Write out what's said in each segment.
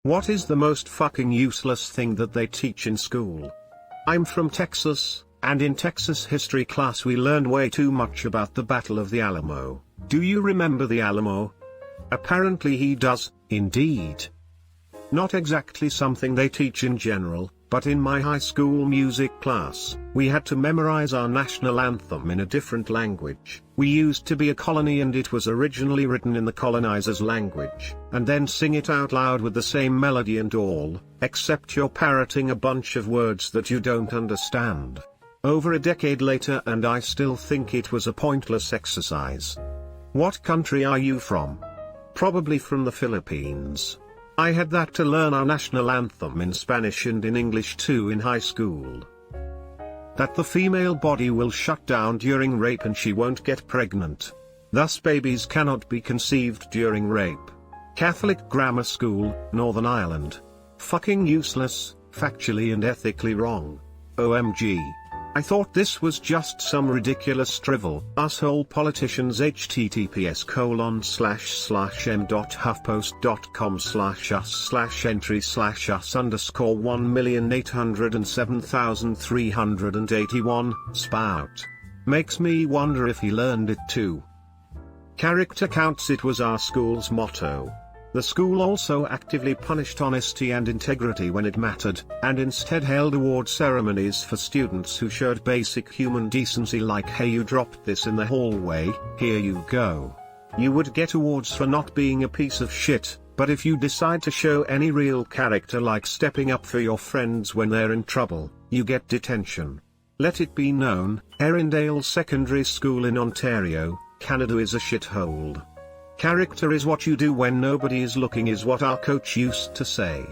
What is the most fucking useless thing that they teach in school? I'm from Texas, and in Texas history class we learned way too much about the Battle of the Alamo. Do you remember the Alamo? Apparently he does, indeed. Not exactly something they teach in general, but in my high school music class, we had to memorize our national anthem in a different language. We used to be a colony and it was originally written in the colonizer's language, and then sing it out loud with the same melody and all, except you're parroting a bunch of words that you don't understand. Over a decade later and I still think it was a pointless exercise. What country are you from? Probably from the Philippines. I had that to learn our national anthem in Spanish and in English too in high school. That the female body will shut down during rape and she won't get pregnant. Thus babies cannot be conceived during rape. Catholic grammar school, Northern Ireland. Fucking useless, factually and ethically wrong. OMG. I thought this was just some ridiculous drivel. Asshole politicians. https://m.huffpost.com/us/entry/us_1807381 spout. Makes me wonder if he learned it too. Character counts. It was our school's motto. The school also actively punished honesty and integrity when it mattered, and instead held award ceremonies for students who showed basic human decency like, hey, you dropped this in the hallway, here you go. You would get awards for not being a piece of shit, but if you decide to show any real character like stepping up for your friends when they're in trouble, you get detention. Let it be known, Erindale Secondary School in Ontario, Canada is a shithole. Character is what you do when nobody is looking is what our coach used to say.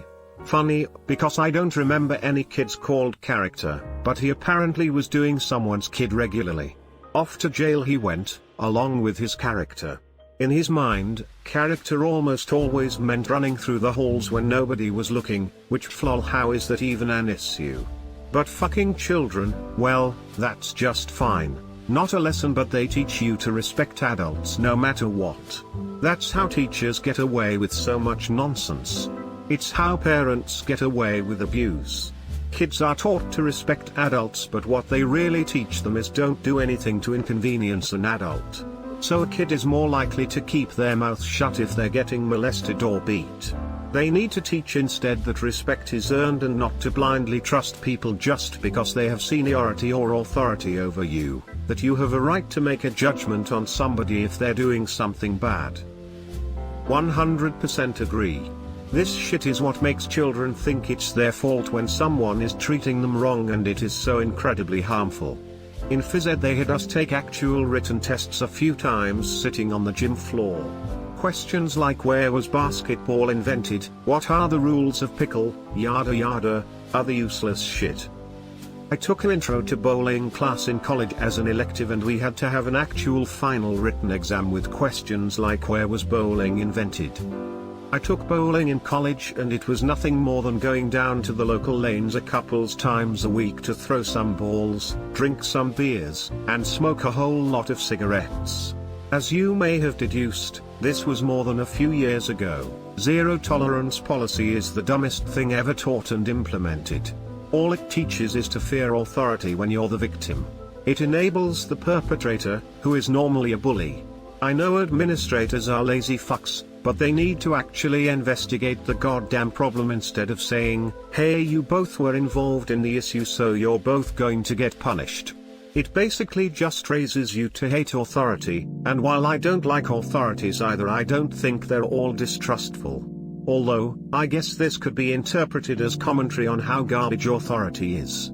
Funny, because I don't remember any kids called character, but he apparently was doing someone's kid regularly. Off to jail he went, along with his character. In his mind, character almost always meant running through the halls when nobody was looking, which how is that even an issue? But fucking children, well, that's just fine. Not a lesson, but they teach you to respect adults no matter what. That's how teachers get away with so much nonsense. It's how parents get away with abuse. Kids are taught to respect adults, but what they really teach them is don't do anything to inconvenience an adult. So a kid is more likely to keep their mouth shut if they're getting molested or beat. They need to teach instead that respect is earned and not to blindly trust people just because they have seniority or authority over you, that you have a right to make a judgment on somebody if they're doing something bad. 100% agree. This shit is what makes children think it's their fault when someone is treating them wrong, and it is so incredibly harmful. In phys ed they had us take actual written tests a few times sitting on the gym floor. Questions like where was basketball invented, what are the rules of pickle, yada yada, other useless shit. I took an intro to bowling class in college as an elective, and we had to have an actual final written exam with questions like where was bowling invented. I took bowling in college and it was nothing more than going down to the local lanes a couple times a week to throw some balls, drink some beers, and smoke a whole lot of cigarettes. As you may have deduced, this was more than a few years ago. Zero tolerance policy is the dumbest thing ever taught and implemented. All it teaches is to fear authority when you're the victim. It enables the perpetrator, who is normally a bully. I know administrators are lazy fucks, but they need to actually investigate the goddamn problem instead of saying, hey, you both were involved in the issue so you're both going to get punished. It basically just raises you to hate authority, and while I don't like authorities either, I don't think they're all distrustful. Although, I guess this could be interpreted as commentary on how garbage authority is.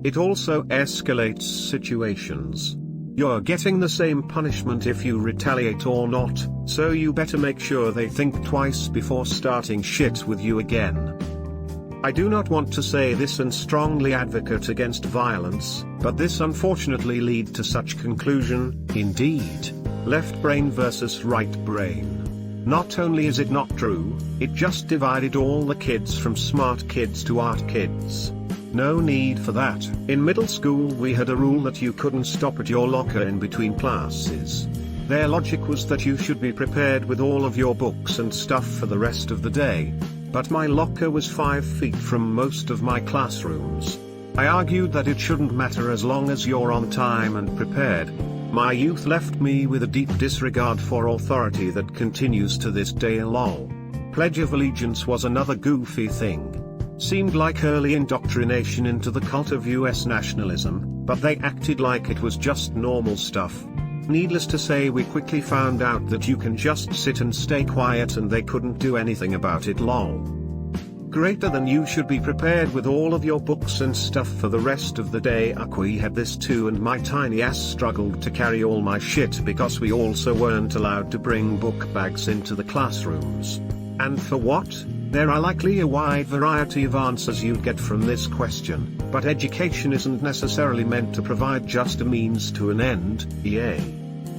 It also escalates situations. You're getting the same punishment if you retaliate or not, so you better make sure they think twice before starting shit with you again. I do not want to say this and strongly advocate against violence, but this unfortunately lead to such conclusion, indeed. Left brain versus right brain. Not only is it not true, it just divided all the kids from smart kids to art kids. No need for that. In middle school we had a rule that you couldn't stop at your locker in between classes. Their logic was that you should be prepared with all of your books and stuff for the rest of the day. but my locker was 5 feet from most of my classrooms. I argued that it shouldn't matter as long as you're on time and prepared. My youth left me with a deep disregard for authority that continues to this day. Lol. Pledge of Allegiance was another goofy thing. Seemed like early indoctrination into the cult of US nationalism, but they acted like it was just normal stuff. Needless to say, we quickly found out that you can just sit and stay quiet and they couldn't do anything about it. Lol. Greater than you should be prepared with all of your books and stuff for the rest of the day. We had this too, and my tiny ass struggled to carry all my shit because we also weren't allowed to bring book bags into the classrooms. And for what? There are likely a wide variety of answers you'd get from this question, but education isn't necessarily meant to provide just a means to an end,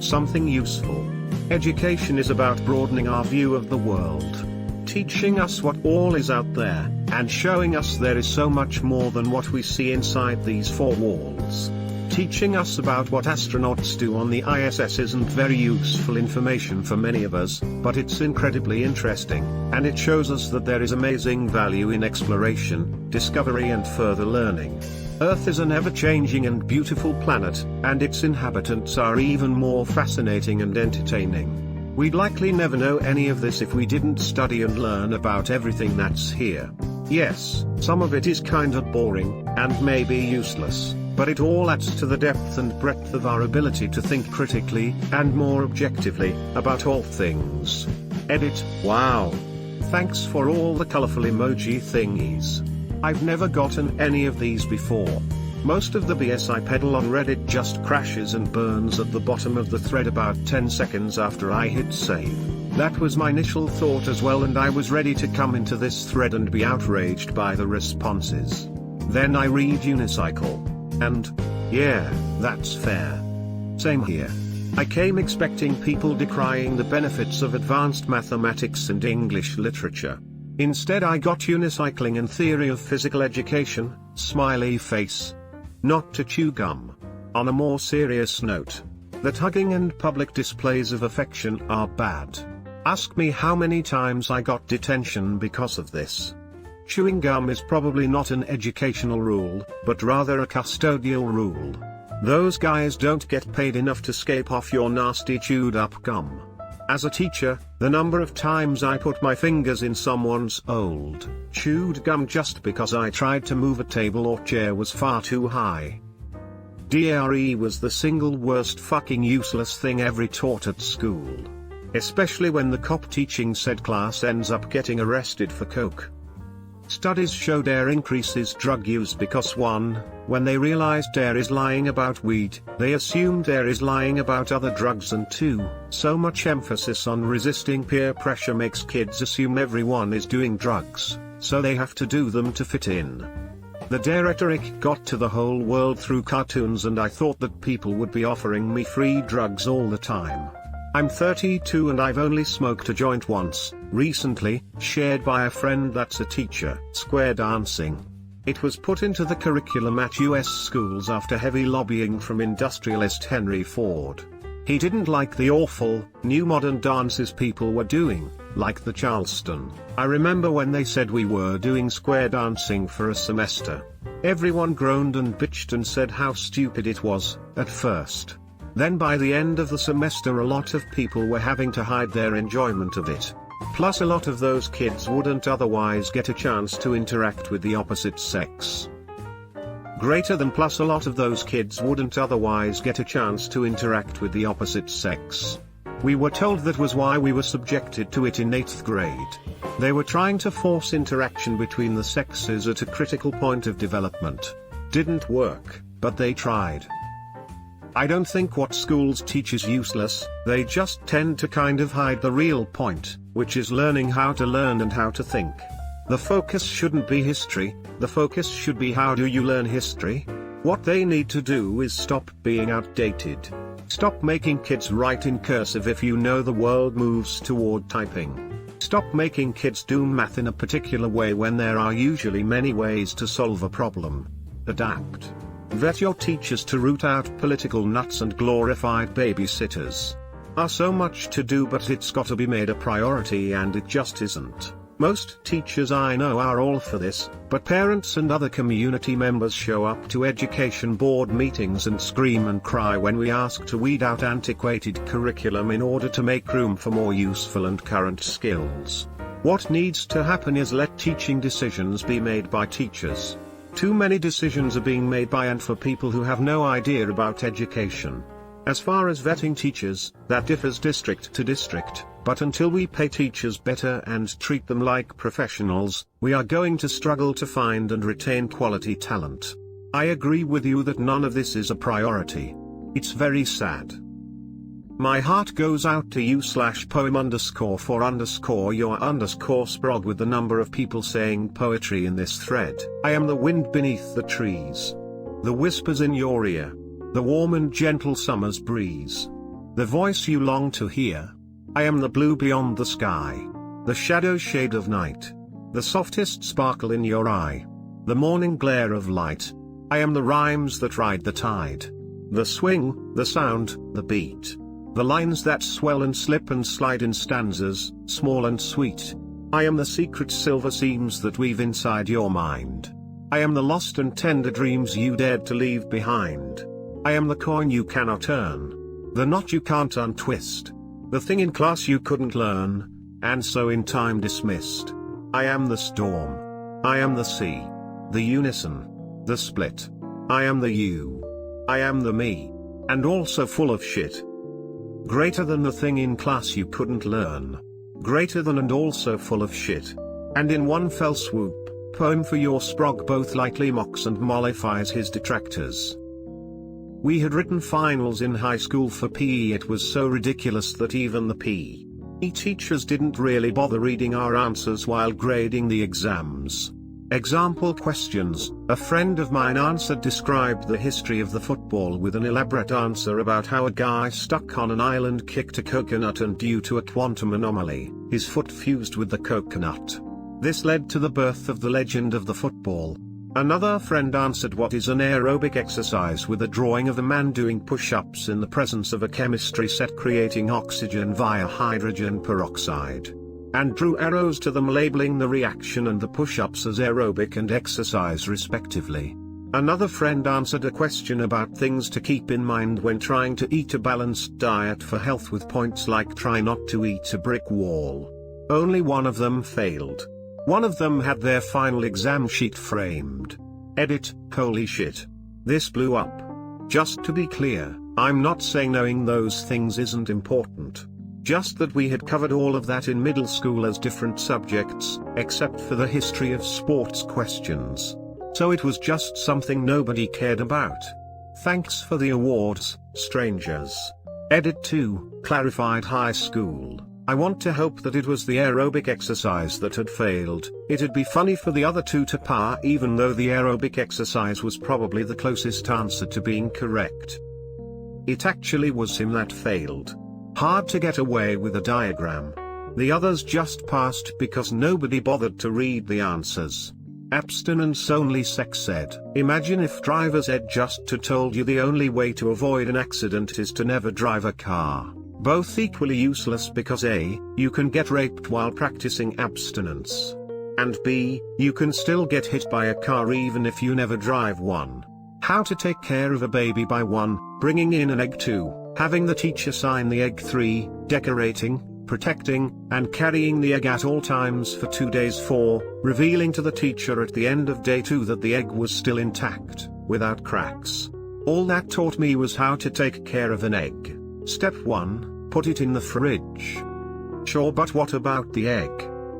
something useful. Education is about broadening our view of the world, teaching us what all is out there, and showing us there is so much more than what we see inside these four walls. Teaching us about what astronauts do on the ISS isn't very useful information for many of us, but it's incredibly interesting, and it shows us that there is amazing value in exploration, discovery and further learning. Earth is an ever-changing and beautiful planet, and its inhabitants are even more fascinating and entertaining. We'd likely never know any of this if we didn't study and learn about everything that's here. Yes, some of it is kinda boring, and maybe useless, but it all adds to the depth and breadth of our ability to think critically, and more objectively, about all things. Edit. Wow. Thanks for all the colorful emoji thingies. I've never gotten any of these before. Most of the BS I peddle on Reddit just crashes and burns at the bottom of the thread about 10 seconds after I hit save. That was my initial thought as well, and I was ready to come into this thread and be outraged by the responses. Then I read Unicycle. And, yeah, that's fair. Same here. I came expecting people decrying the benefits of advanced mathematics and English literature. Instead I got unicycling and theory of physical education, smiley face. Not to chew gum. On a more serious note, that hugging and public displays of affection are bad. Ask me how many times I got detention because of this. Chewing gum is probably not an educational rule, but rather a custodial rule. Those guys don't get paid enough to scrape off your nasty chewed up gum. As a teacher, the number of times I put my fingers in someone's old, chewed gum just because I tried to move a table or chair was far too high. DRE was the single worst fucking useless thing ever taught at school. Especially when the cop teaching said class ends up getting arrested for coke. Studies show DARE increases drug use because 1, when they realized DARE is lying about weed, they assumed DARE is lying about other drugs, and 2, so much emphasis on resisting peer pressure makes kids assume everyone is doing drugs, so they have to do them to fit in. The DARE rhetoric got to the whole world through cartoons, and I thought that people would be offering me free drugs all the time. I'm 32 and I've only smoked a joint once, recently, shared by a friend that's a teacher. Square dancing. It was put into the curriculum at US schools after heavy lobbying from industrialist Henry Ford. He didn't like the awful, new modern dances people were doing, like the Charleston. I remember when they said we were doing square dancing for a semester. Everyone groaned and bitched and said how stupid it was, at first. Then by the end of the semester a lot of people were having to hide their enjoyment of it. Plus a lot of those kids wouldn't otherwise get a chance to interact with the opposite sex. Greater than plus a lot of those kids wouldn't otherwise get a chance to interact with the opposite sex. We were told that was why we were subjected to it in 8th grade. They were trying to force interaction between the sexes at a critical point of development. Didn't work, but they tried. I don't think what schools teach is useless, they just tend to kind of hide the real point, which is learning how to learn and how to think. The focus shouldn't be history, the focus should be how do you learn history? What they need to do is stop being outdated. Stop making kids write in cursive if you know the world moves toward typing. Stop making kids do math in a particular way when there are usually many ways to solve a problem. Adapt. Vet your teachers to root out political nuts and glorified babysitters. Are so much to do, but it's gotta be made a priority and it just isn't. Most teachers I know are all for this, but parents and other community members show up to education board meetings and scream and cry when we ask to weed out antiquated curriculum in order to make room for more useful and current skills. What needs to happen is let teaching decisions be made by teachers. Too many decisions are being made by and for people who have no idea about education. As far as vetting teachers, that differs district to district, but until we pay teachers better and treat them like professionals, we are going to struggle to find and retain quality talent. I agree with you that none of this is a priority. It's very sad. My heart goes out to you/poem_for_your_sprog with the number of people saying poetry in this thread. I am the wind beneath the trees. The whispers in your ear. The warm and gentle summer's breeze. The voice you long to hear. I am the blue beyond the sky. The shadow shade of night. The softest sparkle in your eye. The morning glare of light. I am the rhymes that ride the tide. The swing, the sound, the beat. The lines that swell and slip and slide in stanzas, small and sweet. I am the secret silver seams that weave inside your mind. I am the lost and tender dreams you dared to leave behind. I am the coin you cannot earn. The knot you can't untwist. The thing in class you couldn't learn, and so in time dismissed. I am the storm. I am the sea. The unison. The split. I am the you. I am the me. And also full of shit. Greater than the thing in class you couldn't learn. Greater than and also full of shit. And in one fell swoop, poem for your sprog both lightly mocks and mollifies his detractors. We had written finals in high school for PE. It was so ridiculous that even the PE teachers didn't really bother reading our answers while grading the exams. Example questions: a friend of mine described the history of the football with an elaborate answer about how a guy stuck on an island kicked a coconut and due to a quantum anomaly, his foot fused with the coconut. This led to the birth of the legend of the football. Another friend answered what is an aerobic exercise with a drawing of a man doing push-ups in the presence of a chemistry set creating oxygen via hydrogen peroxide. And drew arrows to them labeling the reaction and the push-ups as aerobic and exercise respectively. Another friend answered a question about things to keep in mind when trying to eat a balanced diet for health with points like try not to eat a brick wall. Only one of them failed. One of them had their final exam sheet framed. Edit, holy shit. This blew up. Just to be clear, I'm not saying knowing those things isn't important. Just that we had covered all of that in middle school as different subjects, except for the history of sports questions. So it was just something nobody cared about. Thanks for the awards, strangers. Edit 2, clarified high school. I want to hope that it was the aerobic exercise that had failed. It'd be funny for the other two to par even though the aerobic exercise was probably the closest answer to being correct. It actually was him that failed. Hard to get away with a diagram. The others just passed because nobody bothered to read the answers. Abstinence only sex ed. Imagine if driver's ed just told you the only way to avoid an accident is to never drive a car. Both equally useless because A, you can get raped while practicing abstinence. And B, you can still get hit by a car even if you never drive one. How to take care of a baby by 1, bringing in an egg 2, having the teacher sign the egg 3, decorating, protecting, and carrying the egg at all times for 2 days 4, revealing to the teacher at the end of day 2 that the egg was still intact, without cracks. All that taught me was how to take care of an egg. Step 1, put it in the fridge. Sure, but what about the egg?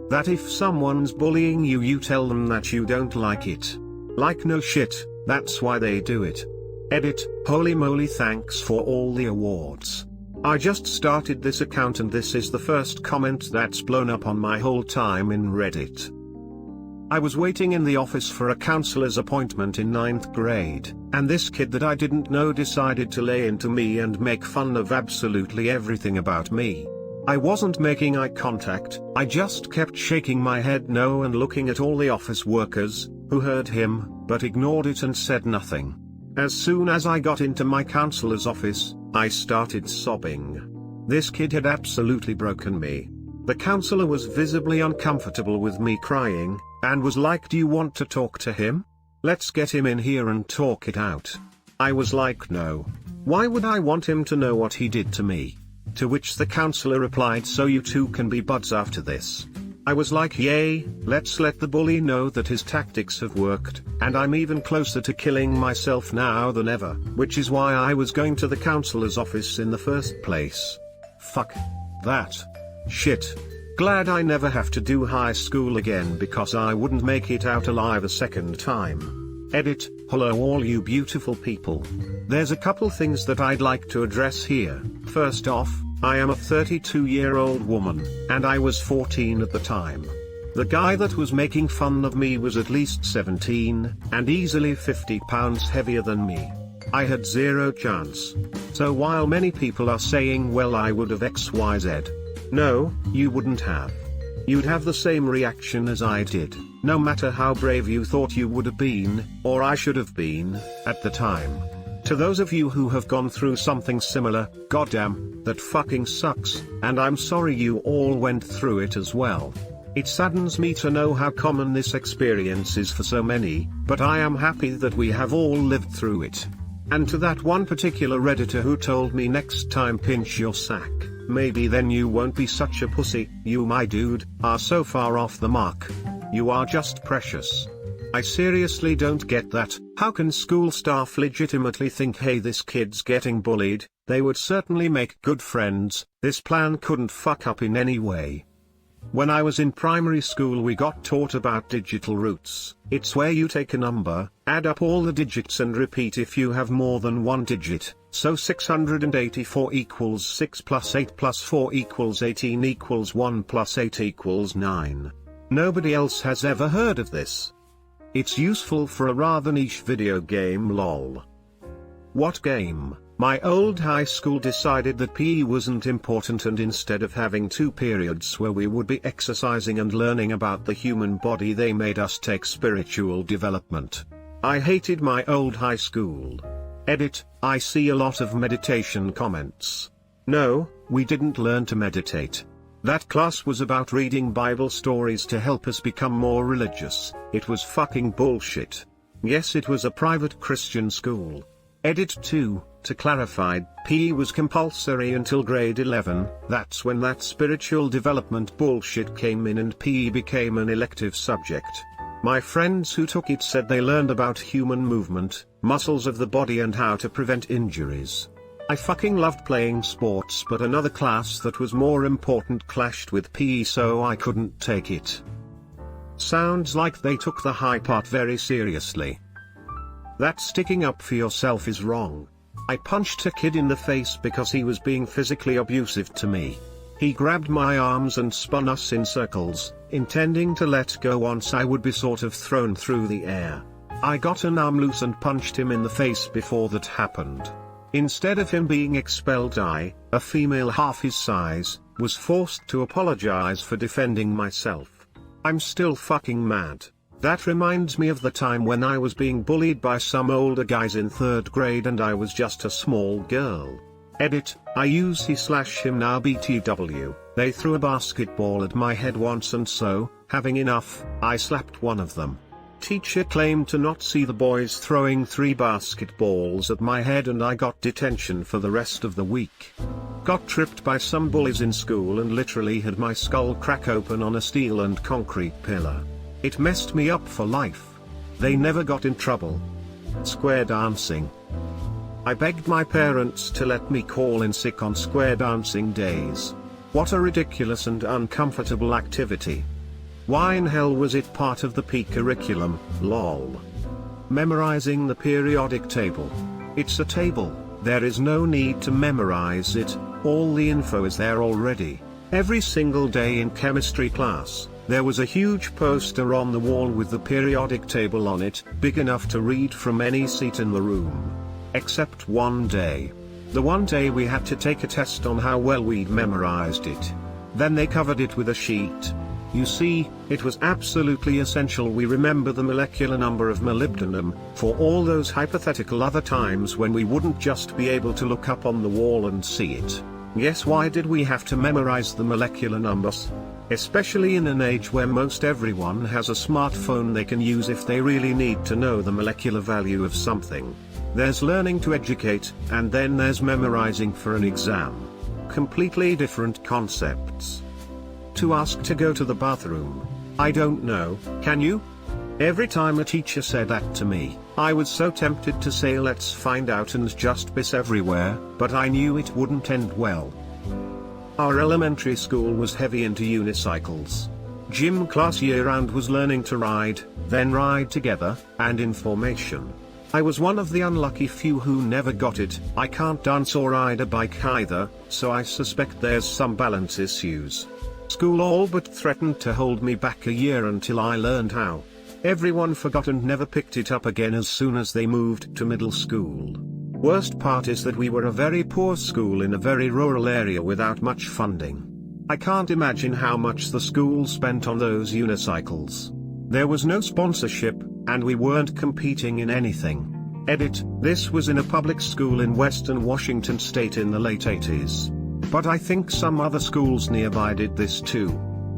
That if someone's bullying you, you tell them that you don't like it. Like no shit, that's why they do it. Edit, holy moly, thanks for all the awards. I just started this account and this is the first comment that's blown up on my whole time in Reddit. I was waiting in the office for a counselor's appointment in 9th grade, and this kid that I didn't know decided to lay into me and make fun of absolutely everything about me. I wasn't making eye contact, I just kept shaking my head no and looking at all the office workers, who heard him, but ignored it and said nothing. As soon as I got into my counselor's office, I started sobbing. This kid had absolutely broken me. The counselor was visibly uncomfortable with me crying, and was like, "Do you want to talk to him? Let's get him in here and talk it out." I was like, "No. Why would I want him to know what he did to me?" To which the counselor replied, "So you two can be buds after this." I was like, "Yay, let's let the bully know that his tactics have worked, and I'm even closer to killing myself now than ever," which is why I was going to the counselor's office in the first place. Fuck that shit. Glad I never have to do high school again because I wouldn't make it out alive a second time. Edit. Hello all you beautiful people. There's a couple things that I'd like to address here. First off, I am a 32-year-old woman, and I was 14 at the time. The guy that was making fun of me was at least 17, and easily 50 pounds heavier than me. I had zero chance. So while many people are saying, "Well, I would have XYZ," no, you wouldn't have. You'd have the same reaction as I did, no matter how brave you thought you would have been, or I should have been, at the time. To those of you who have gone through something similar, goddamn, that fucking sucks, and I'm sorry you all went through it as well. It saddens me to know how common this experience is for so many, but I am happy that we have all lived through it. And to that one particular Redditor who told me next time pinch your sack, maybe then you won't be such a pussy, you my dude, are so far off the mark. You are just precious. I seriously don't get that. How can school staff legitimately think, "Hey, this kid's getting bullied"? They would certainly make good friends. This plan couldn't fuck up in any way. When I was in primary school we got taught about digital roots. It's where you take a number, add up all the digits and repeat if you have more than one digit. So 684 equals 6 plus 8 plus 4 equals 18 equals 1 plus 8 equals 9. Nobody else has ever heard of this. It's useful for a rather niche video game, lol. What game? My old high school decided that PE wasn't important, and instead of having 2 periods where we would be exercising and learning about the human body, they made us take spiritual development. I hated my old high school. Edit. I see a lot of meditation comments. No, we didn't learn to meditate. That class was about reading Bible stories to help us become more religious. It was fucking bullshit. Yes, it was a private Christian school. Edit 2. To clarify, PE was compulsory until grade 11, that's when that spiritual development bullshit came in and PE became an elective subject. My friends who took it said they learned about human movement, muscles of the body and how to prevent injuries. I fucking loved playing sports, but another class that was more important clashed with PE, so I couldn't take it. Sounds like they took the high part very seriously. That sticking up for yourself is wrong. I punched a kid in the face because he was being physically abusive to me. He grabbed my arms and spun us in circles, intending to let go once I would be sort of thrown through the air. I got an arm loose and punched him in the face before that happened. Instead of him being expelled, I, a female half his size, was forced to apologize for defending myself. I'm still fucking mad. That reminds me of the time when I was being bullied by some older guys in 3rd grade and I was just a small girl. Edit. I use he/him now BTW. They threw a basketball at my head once, and so, having enough, I slapped one of them. Teacher claimed to not see the boys throwing 3 basketballs at my head and I got detention for the rest of the week. Got tripped by some bullies in school and literally had my skull crack open on a steel and concrete pillar. It messed me up for life. They never got in trouble. Square dancing. I begged my parents to let me call in sick on square dancing days. What a ridiculous and uncomfortable activity. Why in hell was it part of the PE curriculum, lol? Memorizing the periodic table. It's a table, there is no need to memorize it, all the info is there already. Every single day in chemistry class, there was a huge poster on the wall with the periodic table on it, big enough to read from any seat in the room. Except one day. The one day we had to take a test on how well we'd memorized it. Then they covered it with a sheet. You see, it was absolutely essential we remember the molecular number of molybdenum, for all those hypothetical other times when we wouldn't just be able to look up on the wall and see it. Yes, why did we have to memorize the molecular numbers? Especially in an age where most everyone has a smartphone they can use if they really need to know the molecular value of something. There's learning to educate, and then there's memorizing for an exam. Completely different concepts. To ask to go to the bathroom. I don't know, can you? Every time a teacher said that to me, I was so tempted to say let's find out and just piss everywhere, but I knew it wouldn't end well. Our elementary school was heavy into unicycles. Gym class year-round was learning to ride, then ride together, and in formation. I was one of the unlucky few who never got it. I can't dance or ride a bike either, so I suspect there's some balance issues. School all but threatened to hold me back a year until I learned how. Everyone forgot and never picked it up again as soon as they moved to middle school. Worst part is that we were a very poor school in a very rural area without much funding. I can't imagine how much the school spent on those unicycles. There was no sponsorship, and we weren't competing in anything. Edit, this was in a public school in Western Washington state in the late 80s. But I think some other schools nearby did this too.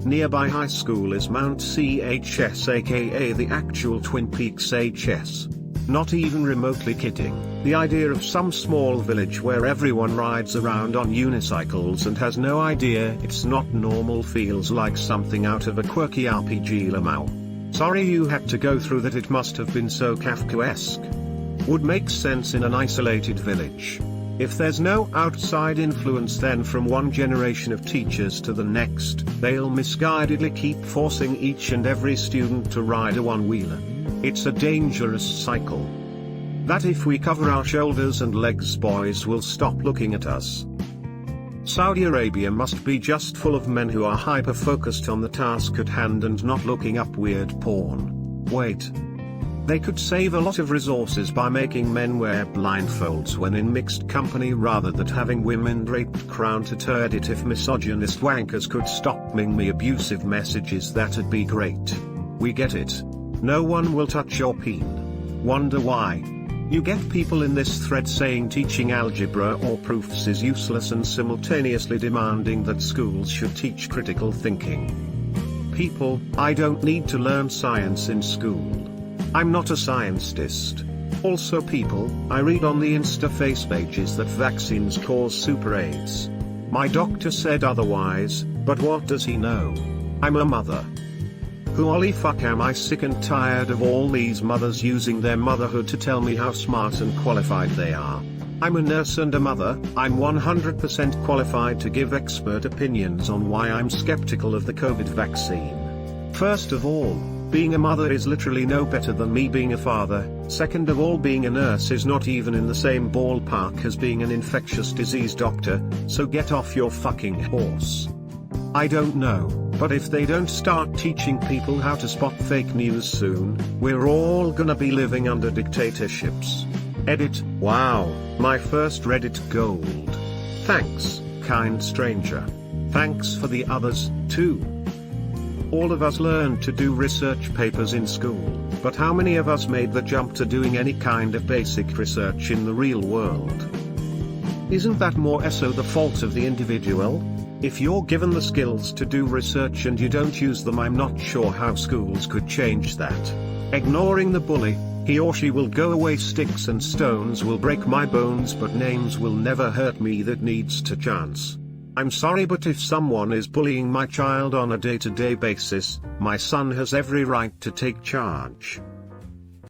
Nearby high school is Mount CHS, aka the actual Twin Peaks HS. Not even remotely kidding. The idea of some small village where everyone rides around on unicycles and has no idea it's not normal feels like something out of a quirky RPG Lamau. Sorry you had to go through that, it must have been so Kafkaesque. Would make sense in an isolated village. If there's no outside influence, then from one generation of teachers to the next, they'll misguidedly keep forcing each and every student to ride a one-wheeler. It's a dangerous cycle. That if we cover our shoulders and legs, boys will stop looking at us. Saudi Arabia must be just full of men who are hyper-focused on the task at hand and not looking up weird porn. Wait. They could save a lot of resources by making men wear blindfolds when in mixed company rather than having women draped crown to turd it. If misogynist wankers could stop me abusive messages, that'd be great. We get it. No one will touch your peen. Wonder why? You get people in this thread saying teaching algebra or proofs is useless and simultaneously demanding that schools should teach critical thinking. People, I don't need to learn science in school. I'm not a scientist. Also people, I read on the Insta face pages that vaccines cause super AIDS. My doctor said otherwise, but what does he know? I'm a mother. Holy fuck, am I sick and tired of all these mothers using their motherhood to tell me how smart and qualified they are. I'm a nurse and a mother. I'm 100% qualified to give expert opinions on why I'm skeptical of the COVID vaccine. First of all, being a mother is literally no better than me being a father. Second of all, being a nurse is not even in the same ballpark as being an infectious disease doctor, so get off your fucking horse. I don't know, but if they don't start teaching people how to spot fake news soon, we're all gonna be living under dictatorships. Edit, wow, my first Reddit gold. Thanks, kind stranger. Thanks for the others, too. All of us learned to do research papers in school, but how many of us made the jump to doing any kind of basic research in the real world? Isn't that more so the fault of the individual? If you're given the skills to do research and you don't use them, I'm not sure how schools could change that. Ignoring the bully, he or she will go away, sticks and stones will break my bones, but names will never hurt me. That needs to chance. I'm sorry, but if someone is bullying my child on a day-to-day basis, my son has every right to take charge.